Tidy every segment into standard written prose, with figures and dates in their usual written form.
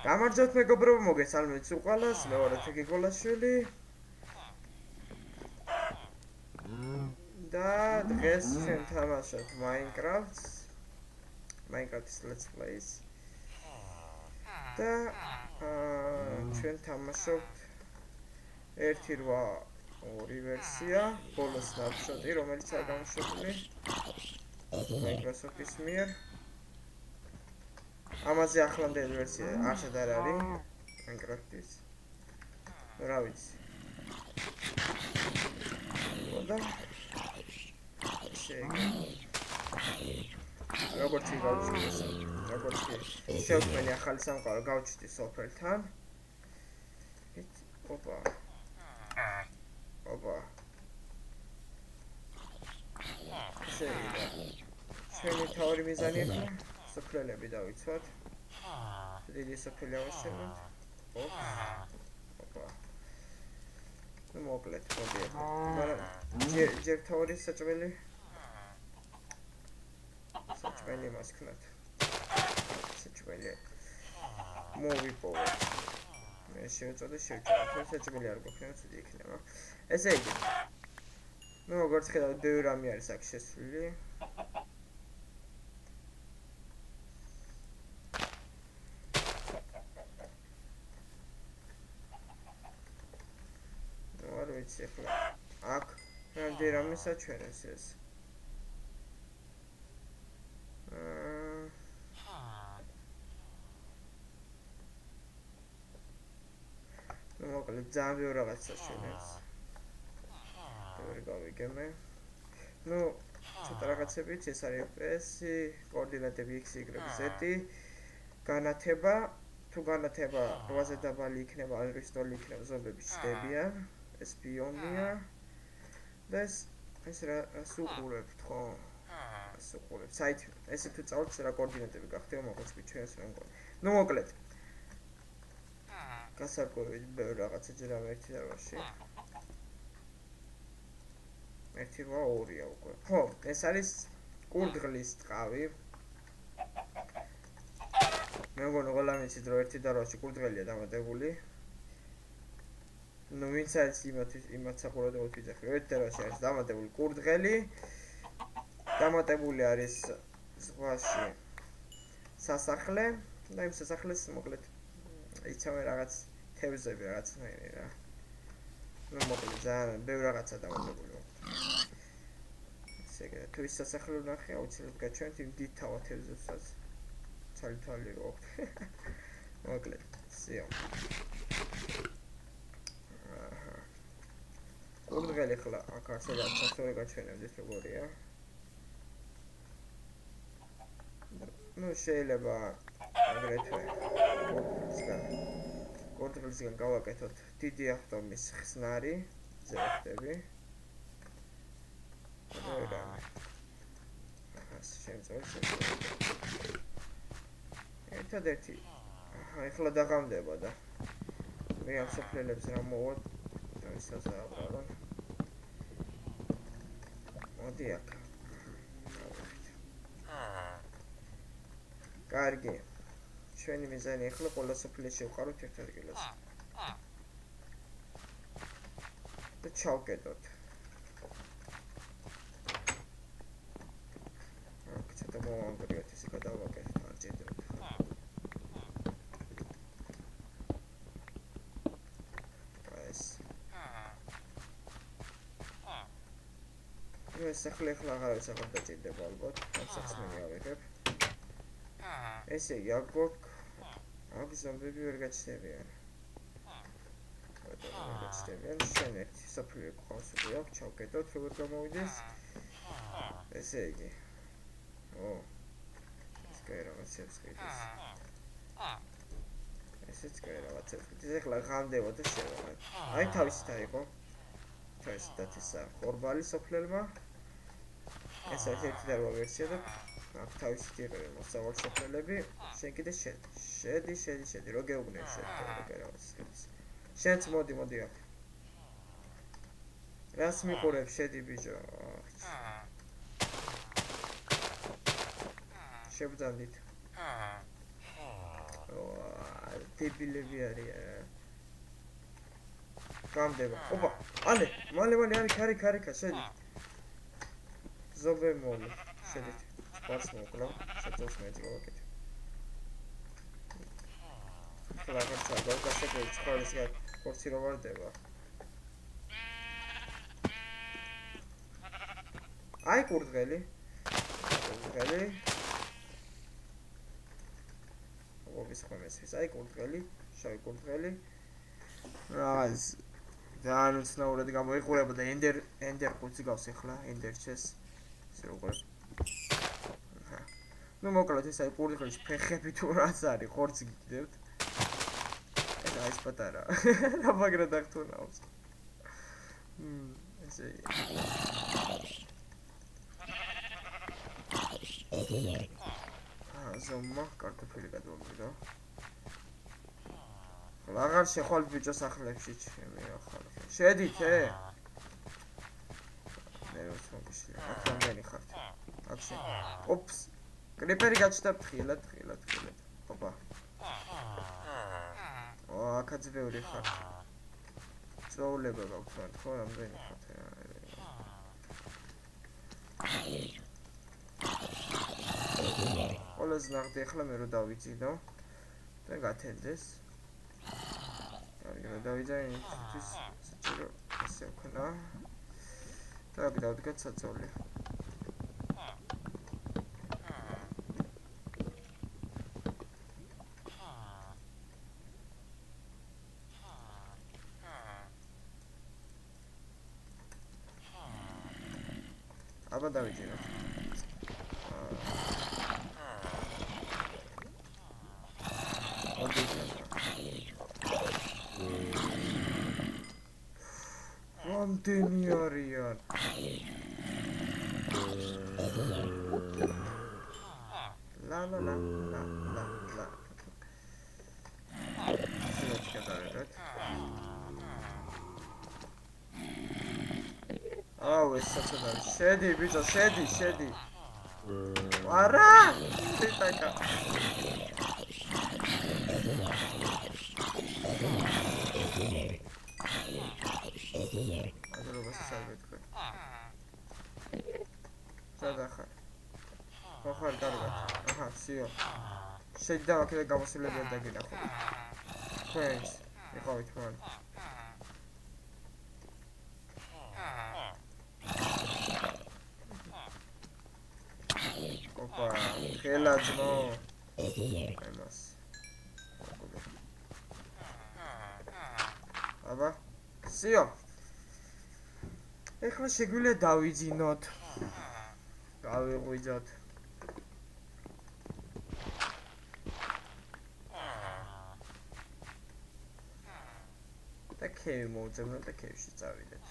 გამარჯობთ მეგობრებო, მოგესალმებით უყალას, მე ვარ თეგიკოლაშვილი. და დღეს ჩვენ თამაშობთ Minecraft-ის Let's Plays. და ჩვენ თამაშობთ 1.8.2 ვერსია, ბოლოს ნაბშოტი, რომელიც არ გამოშვებული Microsoft-ის მიერ. ამაზე ახლანდელი ვერსია არცად არ არის Minecraft-ის. რა ვიცი. და როგორც შევქმენი ახალი სამყარო გავჩვდი სოფელთან. ოპა. ჩვენი თავი მიზანი ახლა სოფლელები დავიცვათ. დიდი სოფელი ავაშენოთ. ოპა. მოკლედ მოდი ახლა. მაგრამ ჯერ თავი საჭმელი მას ქნათ. საჭმელი მოვიპოვე. მე შევწოდე შევჭამ. საჭმელი არ გვაქვს, ცუდი იქნება. ესე იგი. ნუ როგორც ხედავთ, ბევრი რამე არის აქ შესული. არ ვიცი ახლა. აქ რამდენი რამე საჩვენეს ეს. მოკლედ ძალიან ბევრი რაღაცა შეჩვენეს. ვერ გავიგე. ნუ ცოტა რაღაცებიც ეს არის FPS-ი, კოორდინატები X, Y, Z, განათება, თუ განათება 8-ზე დაბალი იქნება, ალგორისტოლი იქნება, ზომბები ჩდებიან, ეს ბიომია. და ეს რას უყურებთ, ხო? ეს უყურებთ. საით ესე თუ წავთ რა კოორდინატები გახდება, მაგაც გიჩვენებს რა მგონი. ნუ მოკლედ გასაკვირველი ბევრი რაღაცა ჯერ ამ ერთი დარბაზში. 1.2-ია უკვე. ხო, ეს არის კურდღლის ტყავი. მე მგონი ყველა მიცით რომ ერთი დარბაზში კურდღელია დამატებული. ნუ ვინც არის იმათ საყურადღებოდ ვიძახი, რომ ერთი დარბაზში არის დამატებული კურდღელი. დამატებული არის ზღვაში სასახლე და იმ სასახლეს მოკლედ იცავენ რაღაც თევზები რაღაცნაირი რა. ნუ მოკლედ ძალიან ბევრი რაღაცა დამატებული. ესე იგი, თუ ის სასახლე ვნახე, აუცილებლად გაჩვენთ იმ დიდ თავად თევზებსაც. თვალი რო აქვს. მოკლედ, სიო. კურდღელი ხლა აქ არსებობს სასწორე გაჩვენებდეს როგორია. ნუ შეიძლება აგრეთვე კურდღლისგან გავაკეთოთ დიდი ავტომის ხსნარი, ზეპტები. ერთადერთი ახლა დაღამდება და მე ამ სოფლელებს რა მოვად ვისაც აყავან. მოდი აქ. კარგი. ჩვენი მიზანი ახლა ყველა სოფლში შევყაროთ ერთ ადგილას. და ჩავკეტოთ. ცოტა მომამგრიოთ ისე გადავაკეთოთ არ ჭირდება. ეს სახლი ახლა აღარის აღარ დაჭირდება ალბათ. ასაცმელი ავიღებ. ესე იგი აქ ზომბები ვერ გაჩნდებიან. შენ ერთი სოფელი ყავს უკვე აქ ჩავკეტოთ როგორ გამოვიდეს. ესე იგი ეს კაი რაღაცებს ყიდეს. ესეც კაი რაღაცებს ყიდეს. ეხლა ღამდება და შევაღებ. აი თავისით აიყო. თავისითაც ისა ხორბალი სოფლელმა. ეს არის ერთი დარბა ვერსია და აქ თავისით იყრება მოსავალ სოფლელები. შენ კიდე შედი რო გეუბნები კაი რაღაცას ყიდეს. შენც მოდი აქ. რას მიყურებ შედი ბიჭო. შევძანდით. დებილები არიან რა. გამდება. ოპა, ალე, მალე არიქა, შედით. ზობე მოლი, შედით. სპარს მოკლა, შეძლოს მეც გავაკეთე. რაღაც აღარ გასაკვირი ცხოველის ხორცი რო ვარდება. აი კურდღელი. ობის ხომეს ეს აი კურდღელი, შავი კურდღელი. რაღაც ძალიან უცნაურად გამოიყურება და ender ყუთი გავს ახლა, ender chest. ისე როგორ. ნუ მოკლედ ეს აი კურდღელის ფეხები თუ რაც არის, ხორცი გიგდებთ. ეს აი პატარა. რა მაგრა დაგთუნავს. ესე ზომა კარტოფილი გადმოვიდა. აღარ შეხვალ ბიჭო სახლებში ჩემი ახალ. შედით მე როცმობიში. აქ რამდენი ხართ? აქ შენ. ოპს. კრიპერი გაჩნდა ფრთხილად. ოპა. აქაც ბევრი ხარ. წოულება გაქვთ ხო რამდენი ხართ? ყველას ნახდი ახლა მე რო დავიძინო და გათენდეს. კარგი დავიძინე ის საჭირო ასე ვქნა. და დავდგა საწოლი. აბა დავიძინე. რამდენი არიან? ლა. აუ ეს საწოლი. შედი ბიჭო, შედი. არა! ტიტაკა. აზრობას სარგეთქვე. სადახარ. ხარ კარგად. აჰა, სიო. შედი აქედან გამოსულებია დაგინახო. თქვენს იყავით მან. ოპა, ხელა ძმო. ამას. აბა, სიო. ეხლა შეგვიძლია დავიძინოთ. გავიღვიძოთ. და ქევი მოვძებნოთ და ქევში წავიდეთ.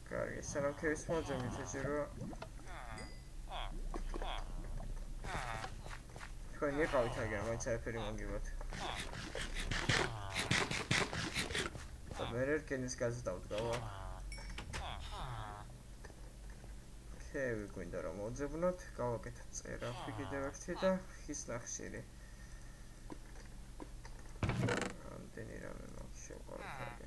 კარგი, სანამ ქევის მოვძებნით შეჭირო. თქვენ იყავით აგერ, მაინც არაფერი მოგივათ. და მე რკინის გაზს დავდგავა. ქევი გვინდა რომ მოვძებნოთ, გავაკეთოთ წერაფი კიდევ ერთი და ხის ნახშირი. ამდენი რამე მაქვს შევყავთ.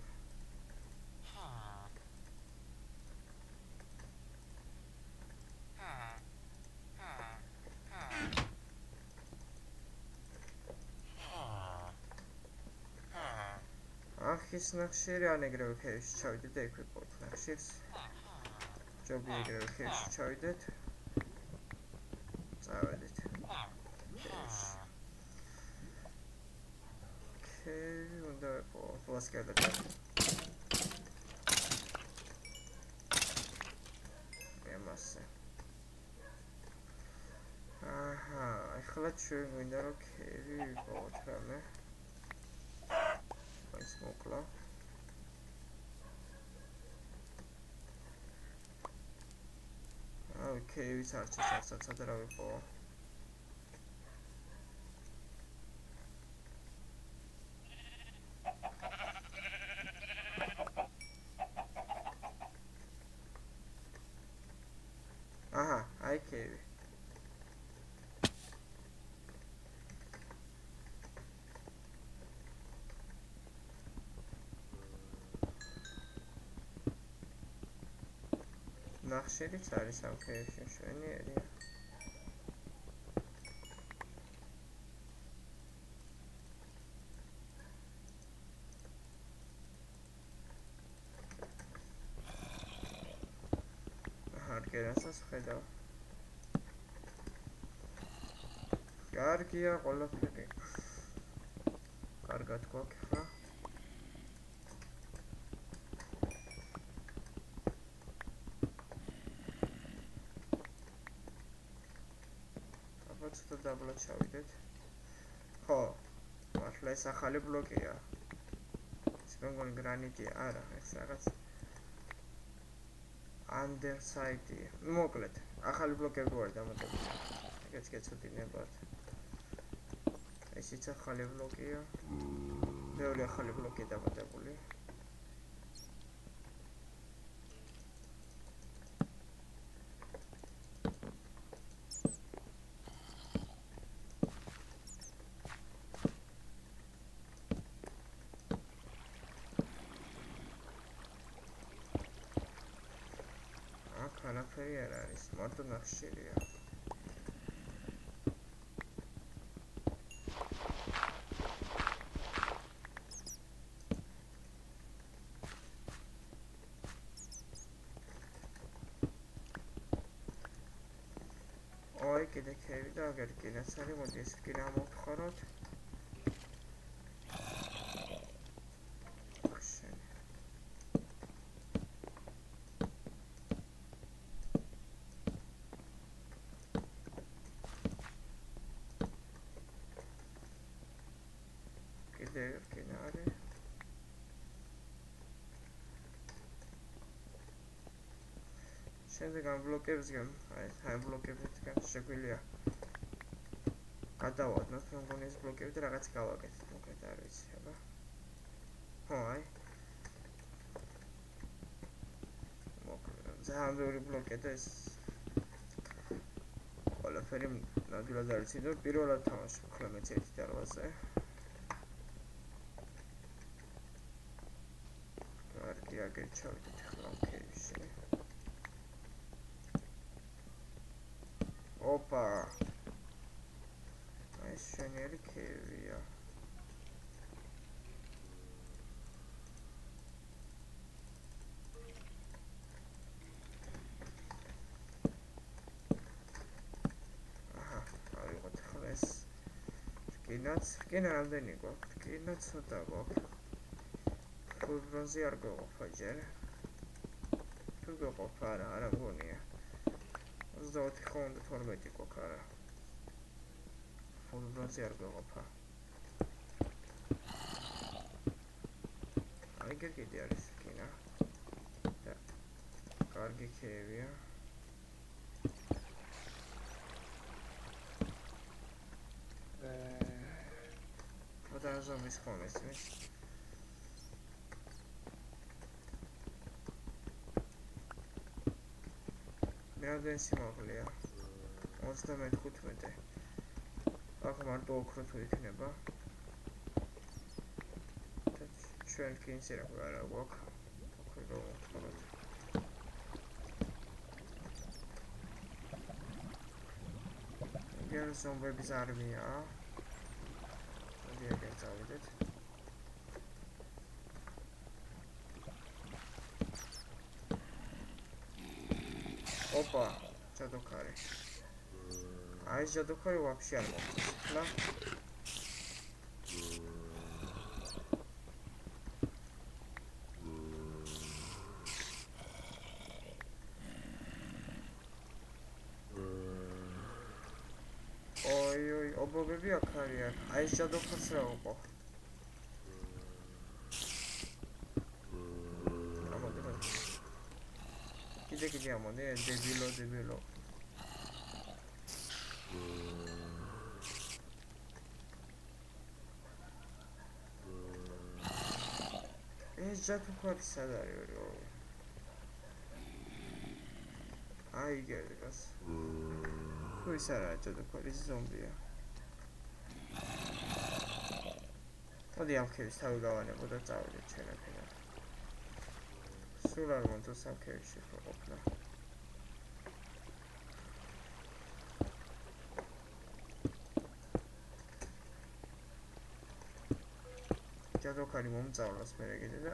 ხის ნახშირი ან ეგრევე ქევში ჩავიდეთ და ექვიპოთ ნახშირს. ჯობია ეგრევე ქევში ჩავიდეთ. წავედით. ქევი უნდა ვეყო, ლასკერდა. ემასე. აჰა, ახლა ჩვენ გვინდა რომ ქევი ვიყოთ რამე. მოკლა. აი, ქევის არჩევს არცაც რა ვიყო. აჰა, აი ქევი. ნახშირიც არის ამ ქეებში მშვენიერია. არკერასაც ხედავ. კარგია ყველაფერი. კარგად გვაქვს ხა. აბა ცოტა დაბლა ჩავიდეთ. ხო, მართლა ეს ახალი ბლოკია. ეს მეგონი გრანიტია, არა, ეს რაღაც underside-ია. მოკლედ, ახალი ბლოკები ვარ დამატებული. ეგეც გეცოდინებათ. ესიც ახალი ბლოკია. მეორე ახალი ბლოკი დამატებული. არაფერი არ არის, მარტო ნახშირია. ой, კიდე ქერი და აგერ კიდეც არის, მოდი ეს კიდე ამოვთხაროთ. შემდეგ ამ ბლოკებისგან, აი ბლოკებისგან შეგვიძლია გადავადნოთ, რომ მგონი ეს ბლოკები და რაღაც გავაკეთეთ, მოკლედ არ ვიცი, აბა. ხო, აი. მოკლედ, ძალიან ბევრი ბლოკია და ეს ყველაფერი ნამდვილად არ ვიცი და პირველად თამაშობ ხოლმე მეც ერთი დარბაზზე. კარგი, აგერ ჩავიდეთ ახლა ამ ქეივში. Opa! ეს შენიერი ქევია. აჰა, ავიღოთ ახლა ეს რკინაც, რკინა რამდენი გვაქვს? რკინა ცოტა გვაქვს. ფულ ბრონზი არ გვეყოფა ჯერ. თუ გვეყოფა, არა მგონია. 24 ხო უნდა 12 გვაქვს არა. ფულ ბრონზი არ გვეყოფა. აი კიდე არის რკინა. და კარგი ქევია. ფოტოზომის ხომეს მის. რამდენი სიმაღლეა? 35. აქ მარტო ოქრო თუ იქნება. და ჩვენ კინს არა გვაქვს. ოქრო გავუთხაროთ. გერ ზომბების არმია. მოდი ეგ წავიდეთ. Opa, jadokari. Ai jadokari вообще არ მოხდა. ხლა. ой, ობობები აქ არიან. აი jadokars რა უყო. კიდე ამონე დებილო. ეს ჯადოქარი სად არის? აი გერგას. თუ ის არა ჯადოქარი ზომბია. მოდი ამ ქევის თავი გავანებო და წავიდეთ ჩვენ აქედან. სულ არ მომწონს ამ ქევში ყოფნა. ჯადოქარი მომწავლას მე კიდე და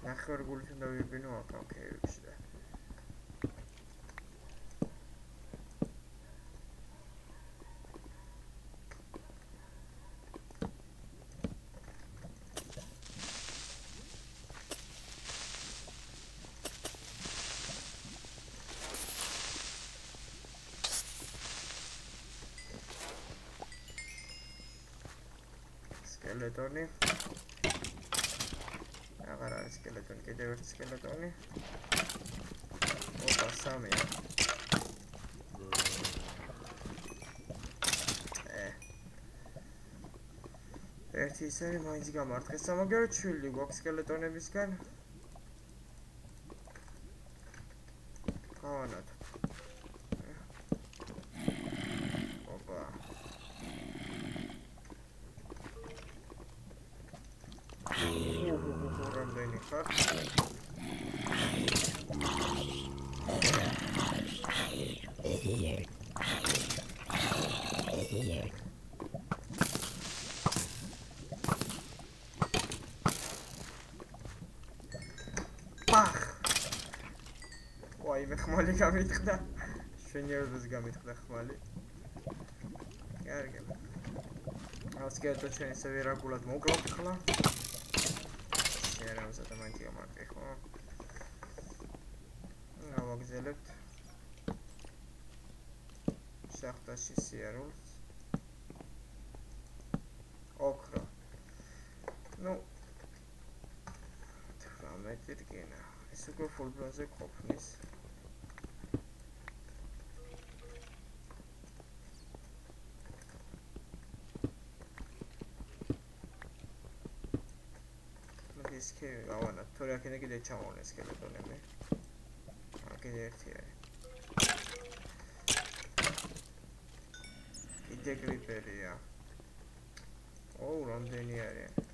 ნახევარგულით უნდა ვიბინო აქ კეივებში და სკელეტონი აღარ არის სკელეტონი, კიდევ ერთი სკელეტონი. ოპა, სამია. ერთი ის არის, მაინც გამარტყეს. სამაგერო ჩვილი გვაქვს სკელეტონებისგან. გავანათოთ. ოპა. რამდენი ხარ? Pach! ვაიმე, ხმალი გამიტყდა. შვენიერებას გამიტყდა ხმალი. კარგი. ასკეთო ჩვენ ისე ვერაგულად მოკლავთ ხლა. შერამს ადამიანი გამარტყე ხო? გავაგზელებთ. შახტაში სიარულს. ოქრო. ნუ 18 რკინა. ეს უკვე full bronze ყოფნის. ეს კევი გავანათ, თორე აქედან კიდე ჩამოვლენ სკელეტონები. აქედან ერთი არის. კიდე კრიპერია. ოუ, რამდენი არის?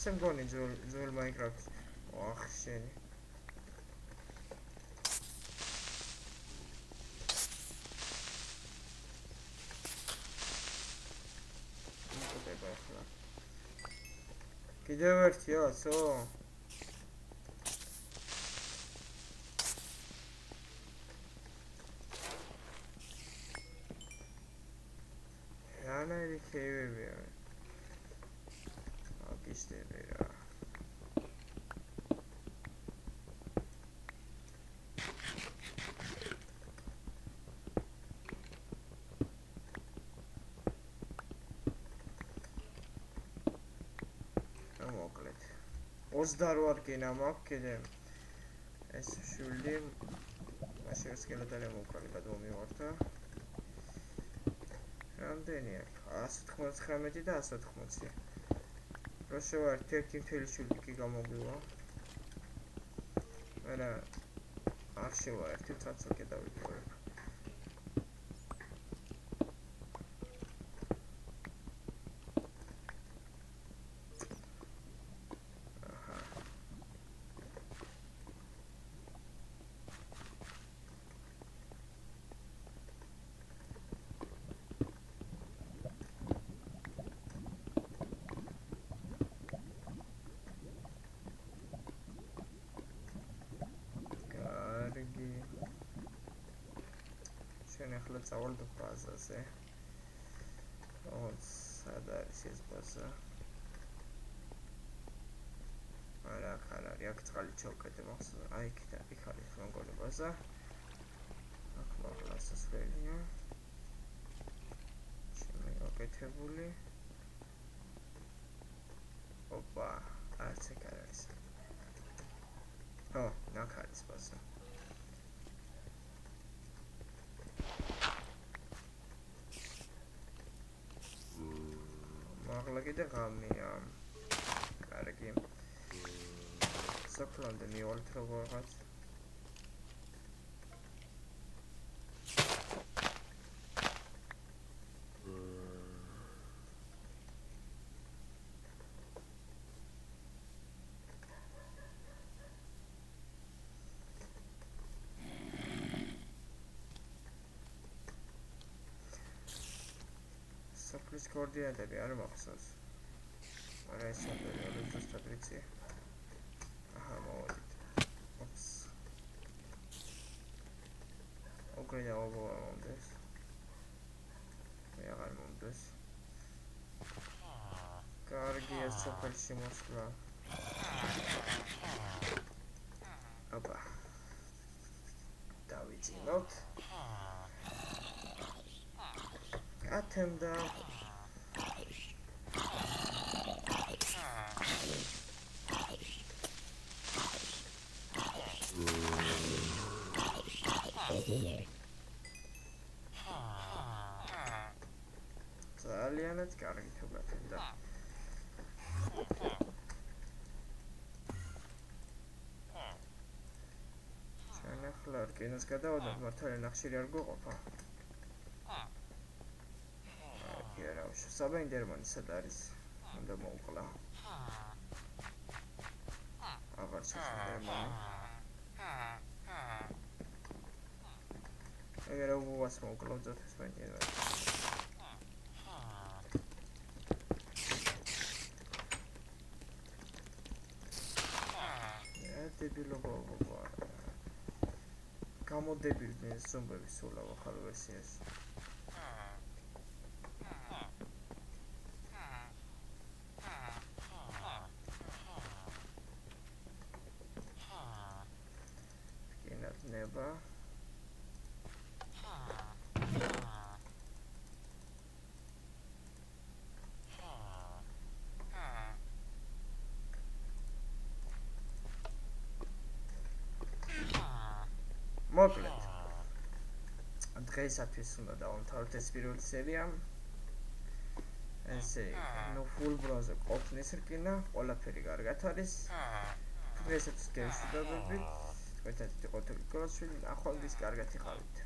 Sem goni ძველ Minecraft. ოხ, შენი. მოგდება ახლა. კიდევ ერთია, სო? რანაირი კევებია. Istera. Amoklet. 28 რკინა მაქვს კიდე. ეს შული მაშინ სკელეტონი მოვყავდა მომივარდა. რამდენი აქვს? 199 და 180. Proszę bardzo, jak tym tyle szulki mogło. Ale archiwa, jak tym co kiedały. შენ ახლა წავალ ბაზაზე. სად არის ეს ბაზა? არა, ხარ აქ წყალი ჩავკეთე მახსოვს. აი იქ არის მოგონი ბაზა. აქ მაღლა სასველია. შემოაკეთებული. ოპა, არც ეგ არის. ო, აქ არის ბაზა. Lagide gamia. Კარგი. საფლამდე მივალთ როგორღაც. სოფლის კოორდინატები არ მახსოვს. მაგრამ ეს არის ზუსტად ვიცი. აჰა, მოვიდეთ. ოპს. უკრაინა მომდეს. მე აღარ მომდეს. კარგია სოფელში მოსვლა. ოპა. დავიძინოთ. ათემდა. ძალიანაც კარგი თუ გათენდა. ჩვენ ახლა რკინას გადავადოთ, მართალი ნახშირი არ გვეყოფა. კი არა, საბაინ დერმანი სად არის? უნდა მოვყლა. აღარ შეჭრა დერმანი. ეგრე უვას მოვკლავთ ეს ბენჯინვე. დებილობა. გამოდებილდნენ ზომბები სულ ახალ ვერსიას. ნება. მოკლედ დღეისათვის უნდა დავამთავროთ ეს პირველი სერია. ესე ნუ full browser ყოფნის რკინა, ყველაფერი კარგად არის. დღეისათვის გემშვიდობებით. ერთად იყო თქო, ახლა ის კარგად იყავით.